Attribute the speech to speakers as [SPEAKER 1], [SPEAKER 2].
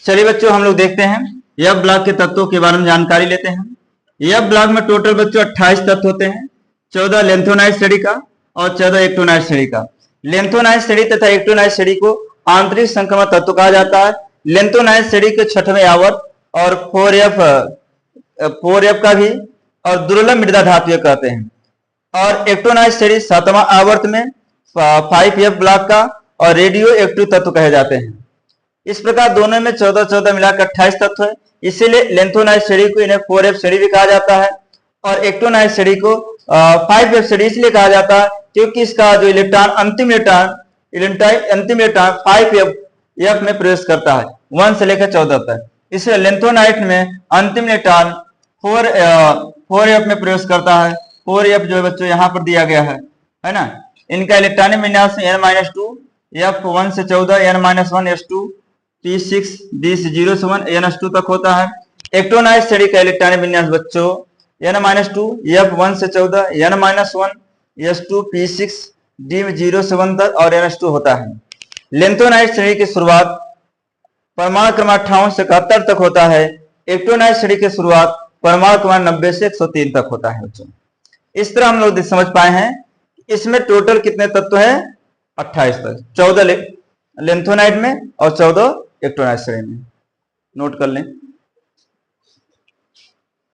[SPEAKER 1] चलिए बच्चों हम लोग देखते हैं एफ ब्लॉक के तत्वों के बारे में जानकारी लेते हैं। एफ ब्लॉक में टोटल बच्चों 28 तत्व होते हैं, 14 लेंथोनाइज श्रेणी का और 14 एक्टोनाइज श्रेणी का। लेंथोनाइज श्रेणी तथा एक्टोनाइज श्रेणी को आंतरिक संक्रमण तत्व कहा जाता है। लेंथोनाइज श्रेणी के 6वें आवर्त और 4F का भी और दुर्लभ मृदा धातु कहते हैं। और एक्टोनाइज श्रेणी 7वां आवर्त में 5F ब्लॉक का और रेडियो एक्टिव तत्व कहे जाते हैं। इस प्रकार दोनों में 14-14 मिलाकर 28 तत्व है, इसीलिए लेंथोनाइज श्रेणी को इन्हें 4F श्रेणी भी कहा जाता है और एक्टोनाइज श्रेणी को 5F श्रेणी इसलिए कहा जाता है क्योंकि इसका जो इलेक्ट्रॉन अंतिम इलेक्ट्रॉन 5F में प्रवेश करता है 1 से लेकर 14 तक। इसलिए लेंथोनाइट में अंतिम इलेक्ट्रॉन 4F में प्रवेश करता है। 4F जो बच्चों यहाँ पर दिया गया है ना। इनका इलेक्ट्रॉनिक विन्यास n-2 F1 से 14 n-1 S2 P6 D0 से 1 n-2 तक होता है। एक्टोनाइज श्रेणी का इलेक्ट्रॉनिक विन्यास बच्चों n-2 F1 से 14 n-1 S2 P6 D0 से 1 तक और n-2 होता है। लेंथोनाइज श्रेणी की शुरुआत परमाणु क्रमांक 58 से 71 तक होता है। एक्टोनाइज श्रेणी की शुरुआत परमाणु क्रमांक 90 से 103 तक होता है बच्चों। इस तरह हम लोग समझ पाए हैं इसमें टोटल कितने तत्व है 28 तक, 14 लेंथोनाइड में और 14 एक्टोनाइज श्रेणी में। नोट कर लें।